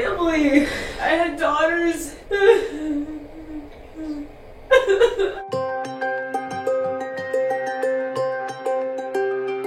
family. I had daughters.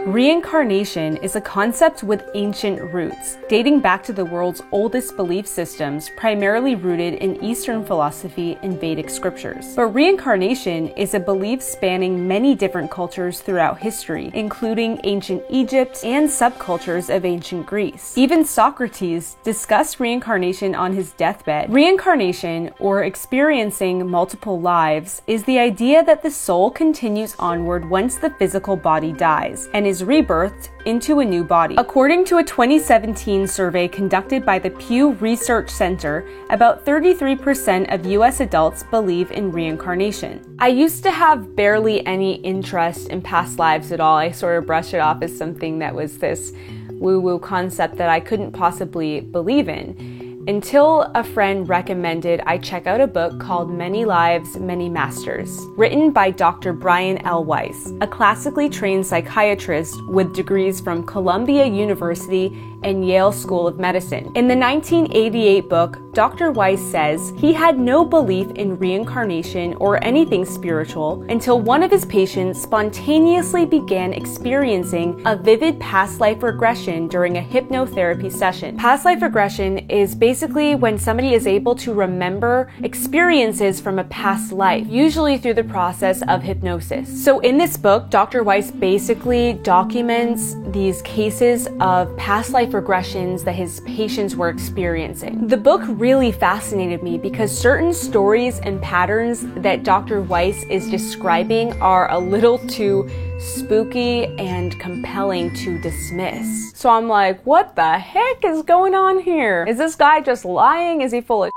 Reincarnation is a concept with ancient roots, dating back to the world's oldest belief systems, primarily rooted in Eastern philosophy and Vedic scriptures. But reincarnation is a belief spanning many different cultures throughout history, including ancient Egypt and subcultures of ancient Greece. Even Socrates discussed reincarnation on his deathbed. Reincarnation, or experiencing multiple lives, is the idea that the soul continues onward once the physical body dies, and is rebirthed into a new body. According to a 2017 survey conducted by the Pew Research Center, about 33% of US adults believe in reincarnation. I used to have barely any interest in past lives at all. I sort of brushed it off as something that was this woo-woo concept that I couldn't possibly believe in, until a friend recommended I check out a book called Many Lives, Many Masters, written by Dr. Brian L. Weiss, a classically trained psychiatrist with degrees from Columbia University and Yale School of Medicine. In the 1988 book, Dr. Weiss says he had no belief in reincarnation or anything spiritual until one of his patients spontaneously began experiencing a vivid past life regression during a hypnotherapy session. Past life regression is basically when somebody is able to remember experiences from a past life, usually through the process of hypnosis. So in this book, Dr. Weiss basically documents these cases of past life regressions that his patients were experiencing. The book really fascinated me because certain stories and patterns that Dr. Weiss is describing are a little too spooky and compelling to dismiss. So I'm like, what the heck is going on here? Is this guy just lying? Is he full of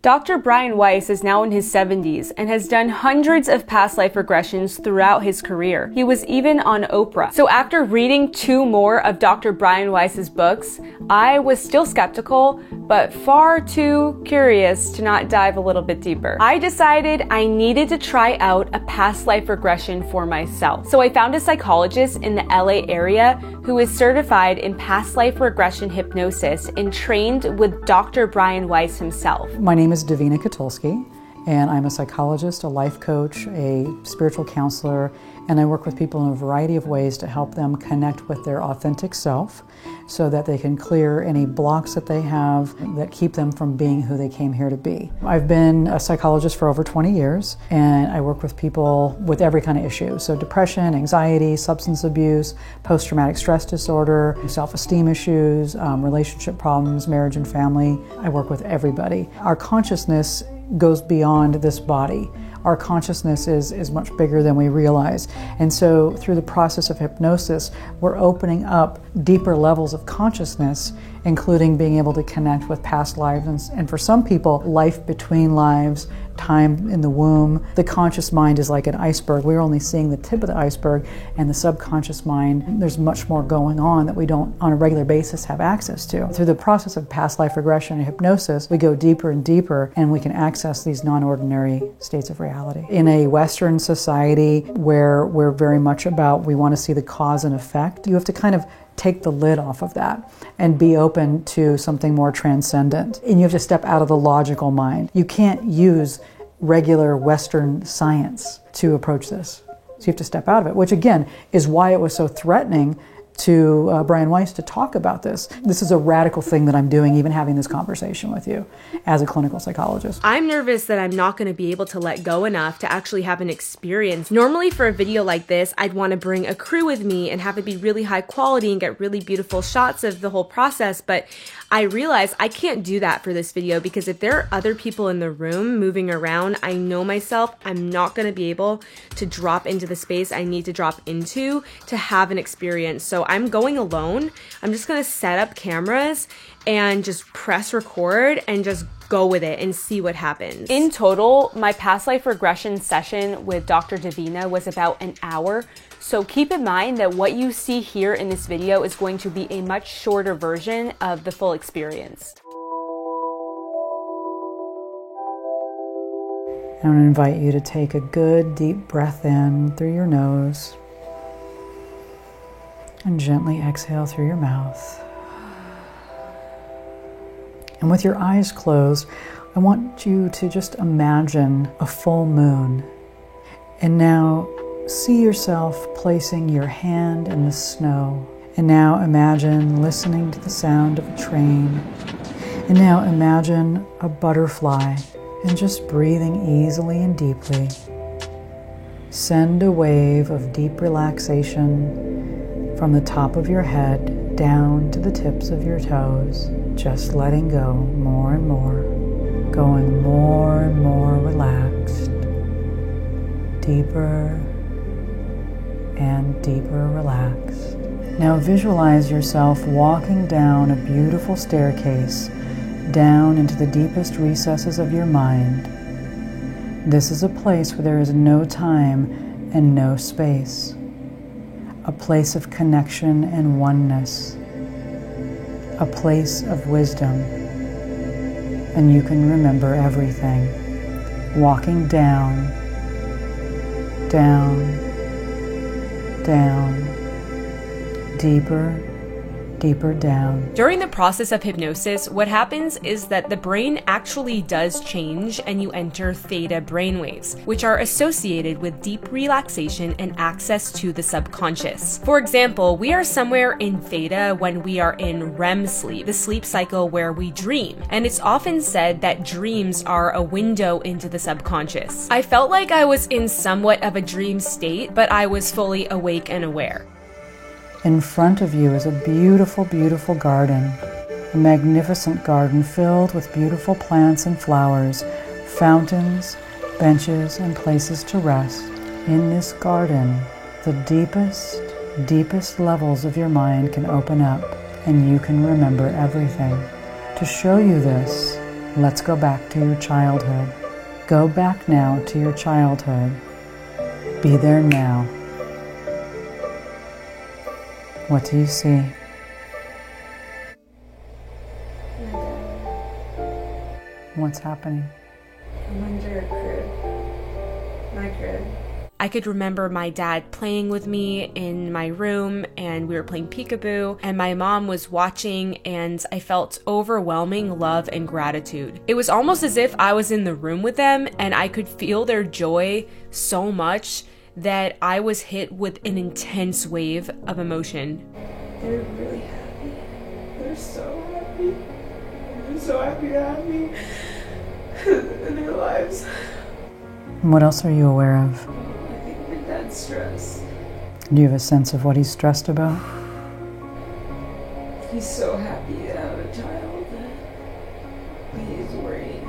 Dr. Brian Weiss is now in his 70s and has done hundreds of past life regressions throughout his career. He was even on Oprah. So after reading 2 more of Dr. Brian Weiss's books, I was still skeptical, but far too curious to not dive a little bit deeper. I decided I needed to try out a past life regression for myself. So I found a psychologist in the LA area who is certified in past life regression hypnosis and trained with Dr. Brian Weiss himself. My name is Davina Kotulski, and I'm a psychologist, a life coach, a spiritual counselor, and I work with people in a variety of ways to help them connect with their authentic self so that they can clear any blocks that they have that keep them from being who they came here to be. I've been a psychologist for over 20 years, and I work with people with every kind of issue. So depression, anxiety, substance abuse, post-traumatic stress disorder, self-esteem issues, relationship problems, marriage and family. I work with everybody. Our consciousness goes beyond this body. Our consciousness is much bigger than we realize. And so through the process of hypnosis, we're opening up deeper levels of consciousness, including being able to connect with past lives. And for some people, life between lives, time in the womb. The conscious mind is like an iceberg. We're only seeing the tip of the iceberg, and the subconscious mind, there's much more going on that we don't on a regular basis have access to. Through the process of past life regression and hypnosis, we go deeper and deeper, and we can access these non-ordinary states of reality. In a Western society where we're very much about, we want to see the cause and effect, you have to kind of take the lid off of that and be open to something more transcendent. And you have to step out of the logical mind. You can't use regular Western science to approach this. So you have to step out of it, which again is why it was so threatening to Brian Weiss to talk about this. This is a radical thing that I'm doing, even having this conversation with you as a clinical psychologist. I'm nervous that I'm not going to be able to let go enough to actually have an experience. Normally for a video like this, I'd want to bring a crew with me and have it be really high quality and get really beautiful shots of the whole process, but I realize I can't do that for this video because if there are other people in the room moving around, I know myself, I'm not going to be able to drop into the space I need to drop into to have an experience. So I'm going alone. I'm just going to set up cameras and just press record and just go with it and see what happens. In total, my past life regression session with Dr. Davina was about an hour. So keep in mind that what you see here in this video is going to be a much shorter version of the full experience. I'm going to invite you to take a good deep breath in through your nose and gently exhale through your mouth. And with your eyes closed, I want you to just imagine a full moon. And now see yourself placing your hand in the snow. And now imagine listening to the sound of a train. And now imagine a butterfly and just breathing easily and deeply. Send a wave of deep relaxation from the top of your head down to the tips of your toes, just letting go more and more, going more and more relaxed, deeper and deeper relaxed. Now visualize yourself walking down a beautiful staircase down into the deepest recesses of your mind. This is a place where there is no time and no space, a place of connection and oneness, a place of wisdom, and you can remember everything. Walking down, down, down, deeper, deeper down. During the process of hypnosis, what happens is that the brain actually does change and you enter theta brainwaves, which are associated with deep relaxation and access to the subconscious. For example, we are somewhere in theta when we are in REM sleep, the sleep cycle where we dream. And it's often said that dreams are a window into the subconscious. I felt like I was in somewhat of a dream state, but I was fully awake and aware. In front of you is a beautiful, beautiful garden, a magnificent garden filled with beautiful plants and flowers, fountains, benches, and places to rest. In this garden, the deepest, deepest levels of your mind can open up, and you can remember everything. To show you this, let's go back to your childhood. Go back now to your childhood. Be there now. What do you see? What's happening? I'm under a crib. My crib. I could remember my dad playing with me in my room, and we were playing peekaboo, and my mom was watching, and I felt overwhelming love and gratitude. It was almost as if I was in the room with them, and I could feel their joy so much that I was hit with an intense wave of emotion. They're really happy. They're so happy. They're so happy to have me in their lives. And what else are you aware of? I think my dad's stressed. Do you have a sense of what he's stressed about? He's so happy to have a child, but he's worried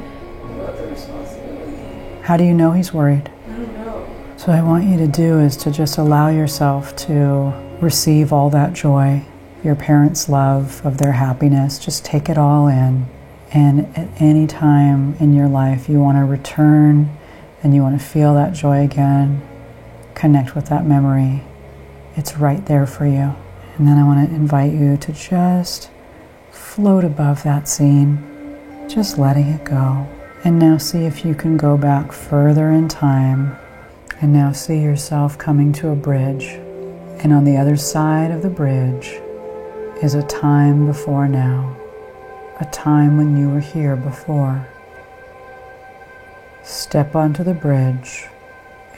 about the responsibility. How do you know he's worried? I don't know. So what I want you to do is to just allow yourself to receive all that joy, your parents' love, of their happiness. Just take it all in. And at any time in your life you want to return and you want to feel that joy again, connect with that memory. It's right there for you. And then I want to invite you to just float above that scene, just letting it go. And now see if you can go back further in time. And now see yourself coming to a bridge. And on the other side of the bridge is a time before now. A time when you were here before. Step onto the bridge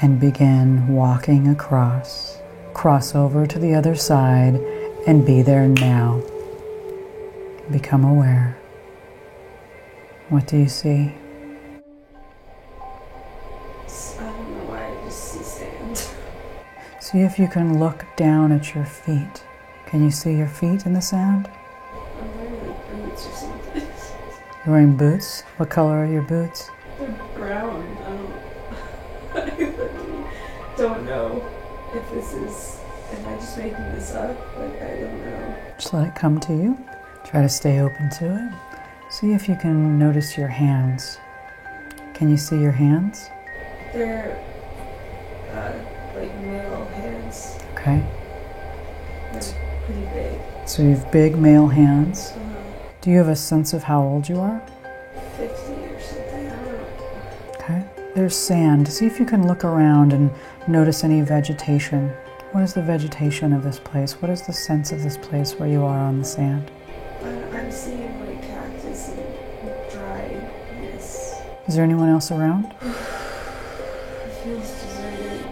and begin walking across. Cross over to the other side and be there now. Become aware. What do you see? I don't know why I just see sand. See if you can look down at your feet. Can you see your feet in the sand? I'm wearing like boots or something. You're wearing boots? What color are your boots? They're brown. I literally don't know if I'm just making this up, but I don't know. Just let it come to you. Try to stay open to it. See if you can notice your hands. Can you see your hands? They're like male hands. Okay. They're pretty big. So you have big male hands. Uh-huh. Do you have a sense of how old you are? 50 or something. I don't know. Okay. There's sand. See if you can look around and notice any vegetation. What is the vegetation of this place? What is the sense of this place where you are on the sand? I'm seeing like cactus and Is there anyone else around? It feels deserted.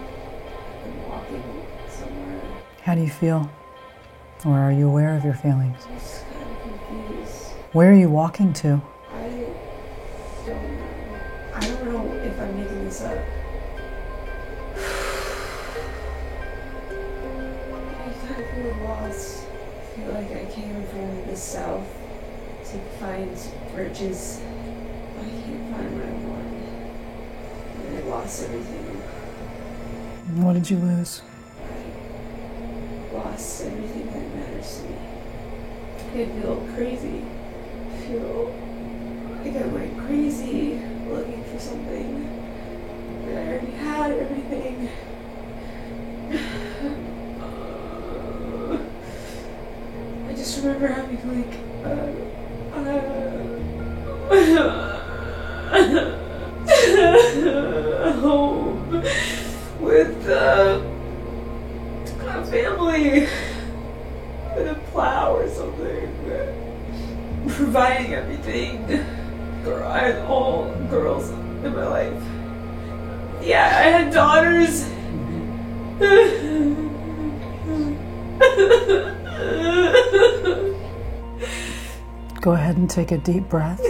I'm walking somewhere. How do you feel? Or are you aware of your feelings? I'm just kind of confused. Where are you walking to? I don't know if I'm making this up. I kind of feel lost. I feel like I came from the south to find riches. I can't find what I want. And I lost everything. What did you lose? I lost everything that matters to me. I feel crazy. I feel like I went crazy looking for something. But I already had everything. I just remember having like home with a family with a plow or something, providing everything. I had all girls in my life. Yeah, I had daughters. Go ahead and take a deep breath.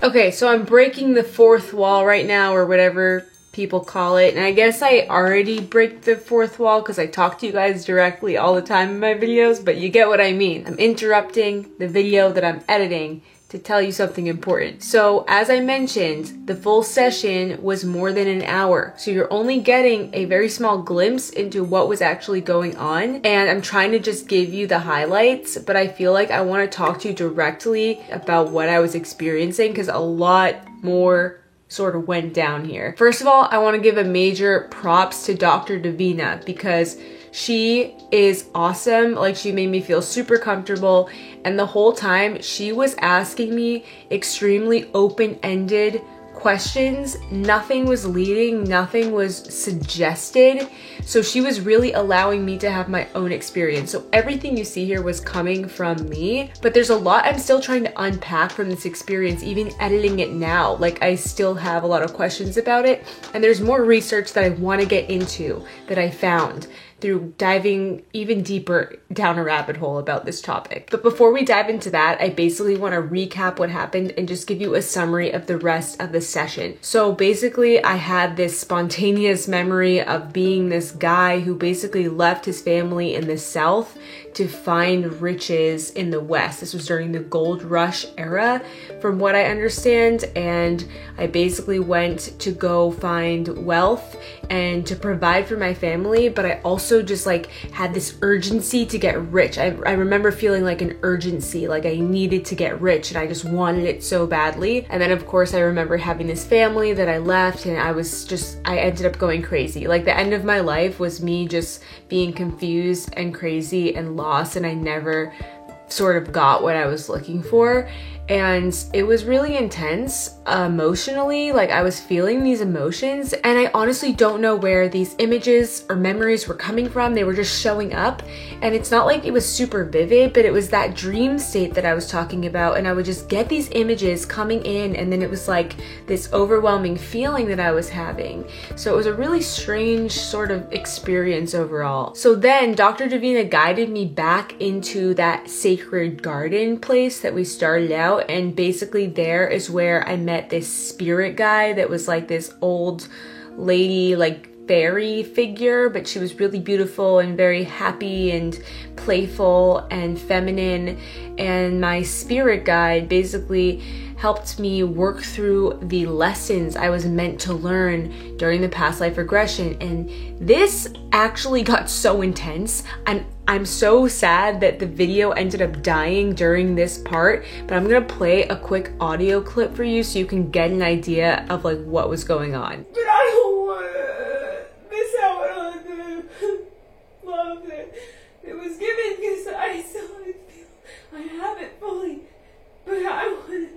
Okay, so I'm breaking the fourth wall right now, or whatever people call it. And I guess I already break the fourth wall because I talk to you guys directly all the time in my videos, but you get what I mean. I'm interrupting the video that I'm editing to tell you something important. So as I mentioned, the full session was more than an hour. So you're only getting a very small glimpse into what was actually going on. And I'm trying to just give you the highlights, but I feel like I want to talk to you directly about what I was experiencing because a lot more sort of went down here. First of all, I want to give a major props to Dr. Davina because she is awesome. Like, she made me feel super comfortable, and the whole time she was asking me extremely open-ended questions. Nothing was leading, nothing was suggested. So she was really allowing me to have my own experience. So everything you see here was coming from me, but there's a lot I'm still trying to unpack from this experience, even editing it now. Like, I still have a lot of questions about it, and there's more research that I want to get into that I found through diving even deeper down a rabbit hole about this topic. But before we dive into that, I basically want to recap what happened and just give you a summary of the rest of the session. So basically, I had this spontaneous memory of being this guy who basically left his family in the South to find riches in the West. This was during the gold rush era, from what I understand, and I basically went to go find wealth and to provide for my family, but I also just like had this urgency to get rich. I remember feeling like an urgency, like I needed to get rich and I just wanted it so badly. And then of course I remember having this family that I left, and I ended up going crazy. Like, the end of my life was me just being confused and crazy and lost, and I never sort of got what I was looking for. And it was really intense emotionally. Like, I was feeling these emotions, and I honestly don't know where these images or memories were coming from. They were just showing up, and it's not like it was super vivid, but it was that dream state that I was talking about, and I would just get these images coming in, and then it was like this overwhelming feeling that I was having. So it was a really strange sort of experience overall. So then Dr. Drvina guided me back into that sacred garden place that we started out. And basically there is where I met this spirit guy that was like this old lady, like fairy figure, but she was really beautiful and very happy and playful and feminine. And my spirit guide basically helped me work through the lessons I was meant to learn during the past life regression. And this actually got so intense, and I'm so sad that the video ended up dying during this part, but I'm gonna play a quick audio clip for you so you can get an idea of like what was going on. But I don't want to miss out on the love that it was given, because I still feel I have it fully, but I want to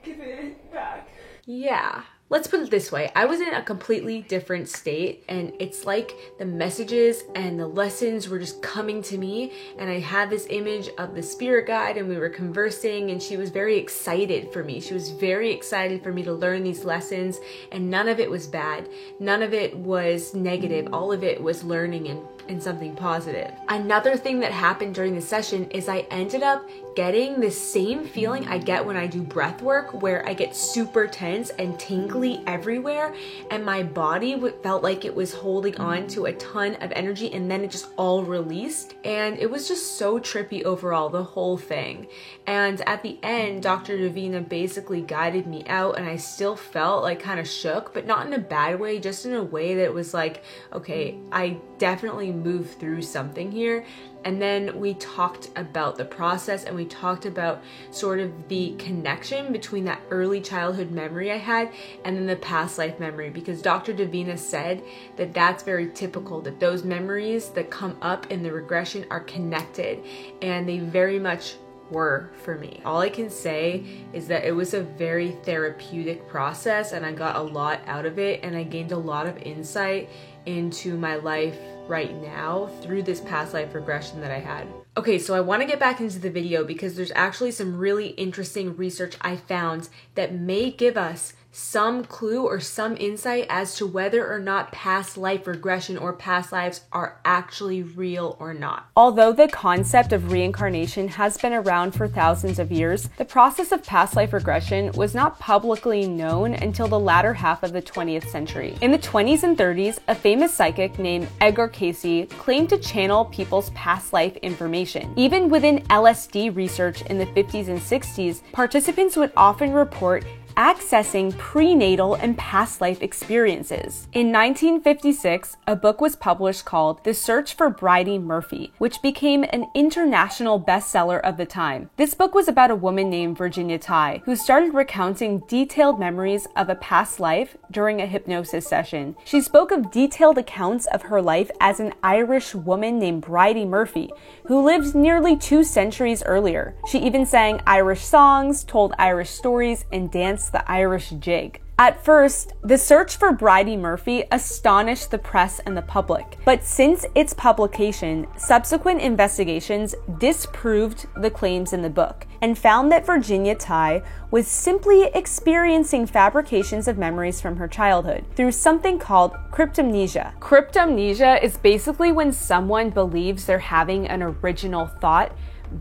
give it back. Yeah, Let's put it this way. I was in a completely different state, and it's like the messages and the lessons were just coming to me, and I had this image of the spirit guide, and we were conversing, and she was very excited for me. She was very excited for me to learn these lessons, and none of it was bad. None of it was negative. All of it was learning and something positive. Another thing that happened during the session is I ended up getting the same feeling I get when I do breath work, where I get super tense and tingly everywhere, and my body felt like it was holding on to a ton of energy, and then it just all released, and it was just so trippy overall, the whole thing. And at the end, Dr. Davina basically guided me out, and I still felt like kind of shook, but not in a bad way, just in a way that was like, okay, I definitely moved through something here. And then we talked about the process, and we talked about sort of the connection between that early childhood memory I had and then the past life memory, because Dr. Davina said that that's very typical, that those memories that come up in the regression are connected, and they very much were for me. All I can say is that it was a very therapeutic process, and I got a lot out of it, and I gained a lot of insight into my life right now through this past life regression that I had. Okay, so I want to get back into the video because there's actually some really interesting research I found that may give us some clue or some insight as to whether or not past life regression or past lives are actually real or not. Although the concept of reincarnation has been around for thousands of years, the process of past life regression was not publicly known until the latter half of the 20th century. In the 20s and 30s, a famous psychic named Edgar Cayce claimed to channel people's past life information. Even within LSD research in the 50s and 60s, participants would often report accessing prenatal and past life experiences. In 1956, a book was published called The Search for Bridie Murphy, which became an international bestseller of the time. This book was about a woman named Virginia Tighe, who started recounting detailed memories of a past life during a hypnosis session. She spoke of detailed accounts of her life as an Irish woman named Bridie Murphy, who lived nearly 2 centuries earlier. She even sang Irish songs, told Irish stories, and danced the Irish jig. At first, The Search for Bridie Murphy astonished the press and the public, but since its publication, subsequent investigations disproved the claims in the book and found that Virginia Tighe was simply experiencing fabrications of memories from her childhood through something called cryptomnesia. Cryptomnesia is basically when someone believes they're having an original thought,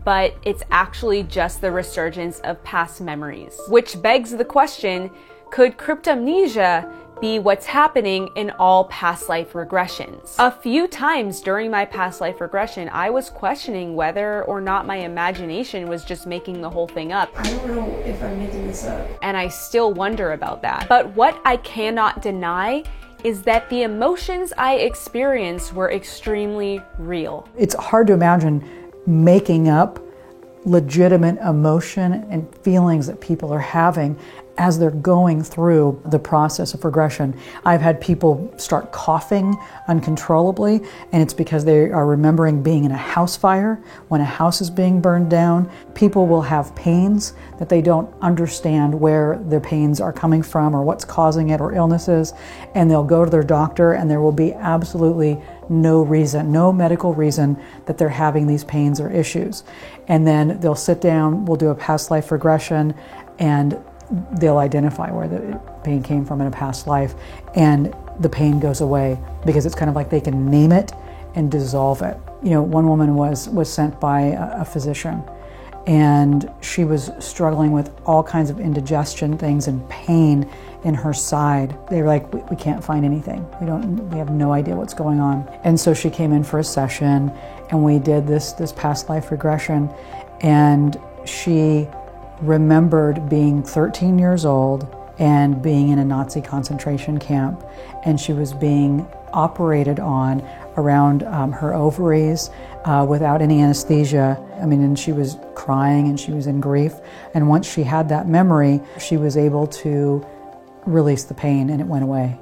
but it's actually just the resurgence of past memories. Which begs the question, could cryptomnesia be what's happening in all past life regressions? A few times during my past life regression, I was questioning whether or not my imagination was just making the whole thing up. I don't know if I'm making this up. And I still wonder about that. But what I cannot deny is that the emotions I experienced were extremely real. It's hard to imagine making up legitimate emotion and feelings that people are having as they're going through the process of regression. I've had people start coughing uncontrollably, and it's because they are remembering being in a house fire when a house is being burned down. People will have pains that they don't understand where their pains are coming from or what's causing it, or illnesses, and they'll go to their doctor and there will be absolutely no reason, no medical reason that they're having these pains or issues. And then they'll sit down, we'll do a past life regression, and they'll identify where the pain came from in a past life, and the pain goes away because it's kind of like they can name it and dissolve it. You know, one woman was sent by a physician, and she was struggling with all kinds of indigestion things and pain in her side. They were like, we can't find anything. We have no idea what's going on. And so she came in for a session, and we did this past life regression, and she remembered being 13 years old and being in a Nazi concentration camp, and she was being operated on around her ovaries without any anesthesia. I mean, and she was crying and she was in grief. And once she had that memory, she was able to release the pain, and it went away.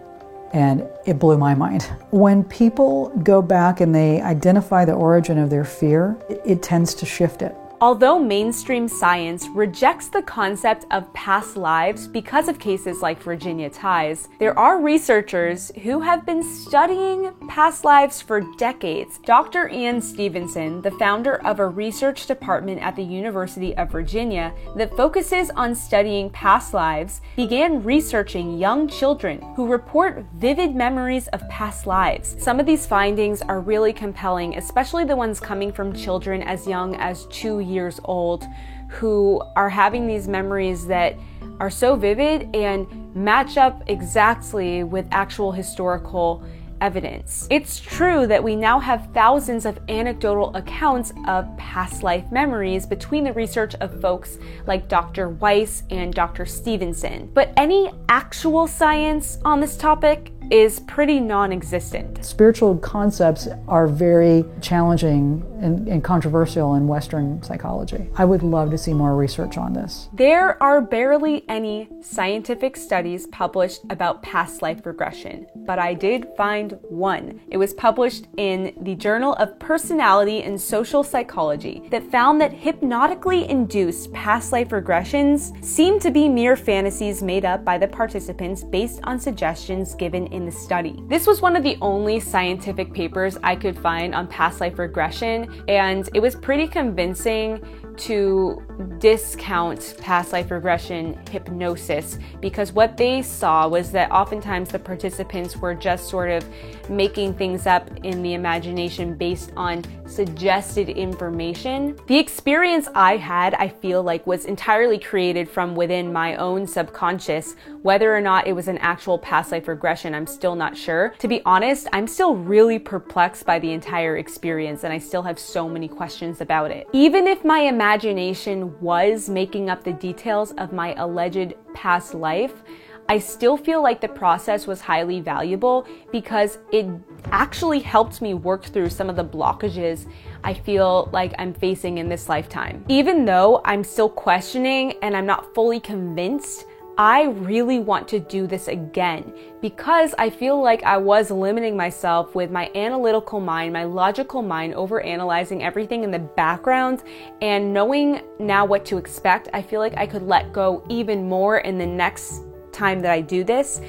And it blew my mind. When people go back and they identify the origin of their fear, it tends to shift it. Although mainstream science rejects the concept of past lives because of cases like Virginia ties, there are researchers who have been studying past lives for decades. Dr. Stevenson, the founder of a research department at the University of Virginia that focuses on studying past lives, began researching young children who report vivid memories of past lives. Some of these findings are really compelling, especially the ones coming from children as young as 2 years old who are having these memories that are so vivid and match up exactly with actual historical evidence. It's true that we now have thousands of anecdotal accounts of past life memories between the research of folks like Dr. Weiss and Dr. Stevenson, but any actual science on this topic is pretty non-existent. Spiritual concepts are very challenging and controversial in Western psychology. I would love to see more research on this. There are barely any scientific studies published about past life regression, but I did find one. It was published in the Journal of Personality and Social Psychology that found that hypnotically induced past life regressions seem to be mere fantasies made up by the participants based on suggestions given in the study. This was one of the only scientific papers I could find on past life regression, and it was pretty convincing to discount past life regression hypnosis, because what they saw was that oftentimes the participants were just sort of making things up in the imagination based on suggested information. The experience I had, I feel like, was entirely created from within my own subconscious. Whether or not it was an actual past life regression, I'm still not sure. To be honest, I'm still really perplexed by the entire experience, and I still have so many questions about it. Even if my imagination was making up the details of my alleged past life, I still feel like the process was highly valuable because it actually helped me work through some of the blockages I feel like I'm facing in this lifetime. Even though I'm still questioning and I'm not fully convinced, I really want to do this again because I feel like I was limiting myself with my analytical mind, my logical mind, over analyzing everything in the background, and knowing now what to expect, I feel like I could let go even more in the next time that I do this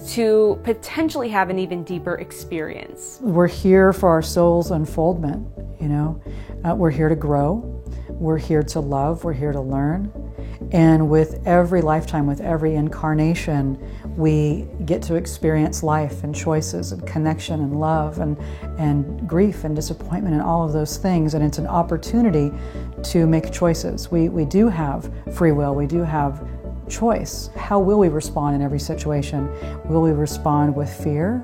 to potentially have an even deeper experience. We're here for our soul's unfoldment, you know. We're here to grow. We're here to love. We're here to learn. And with every lifetime, with every incarnation, we get to experience life and choices and connection and love and grief and disappointment and all of those things. And it's an opportunity to make choices. We do have free will. We do have choice. How will we respond in every situation? Will we respond with fear,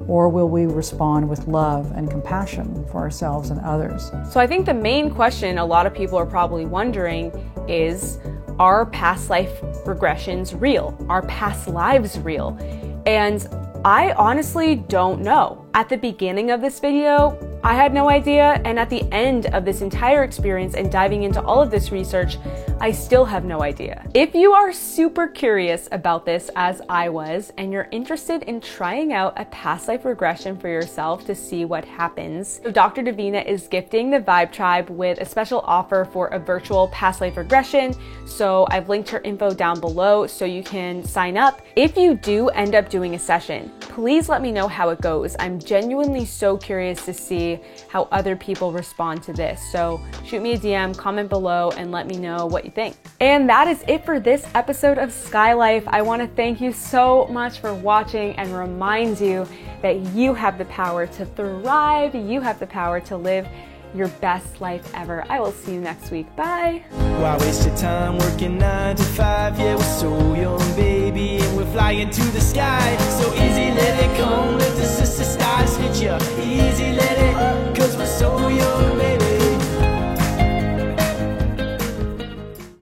or will we respond with love and compassion for ourselves and others? So I think the main question a lot of people are probably wondering is, are past life regressions real? Are past lives real? And I honestly don't know. At the beginning of this video, I had no idea, and at the end of this entire experience and diving into all of this research, I still have no idea. If you are super curious about this, as I was, and you're interested in trying out a past life regression for yourself to see what happens, so Dr. Davina is gifting the Vibe Tribe with a special offer for a virtual past life regression. So I've linked her info down below so you can sign up. If you do end up doing a session, please let me know how it goes. I'm genuinely so curious to see how other people respond to this. So shoot me a DM, comment below, and let me know what you think. And that is it for this episode of Sky Life. I want to thank you so much for watching and remind you that you have the power to thrive. You have the power to live your best life ever. I will see you next week. Bye. Why waste your time working 9 to 5? Yeah, we're so young, baby, and we're flying to the sky. So easy, let it come.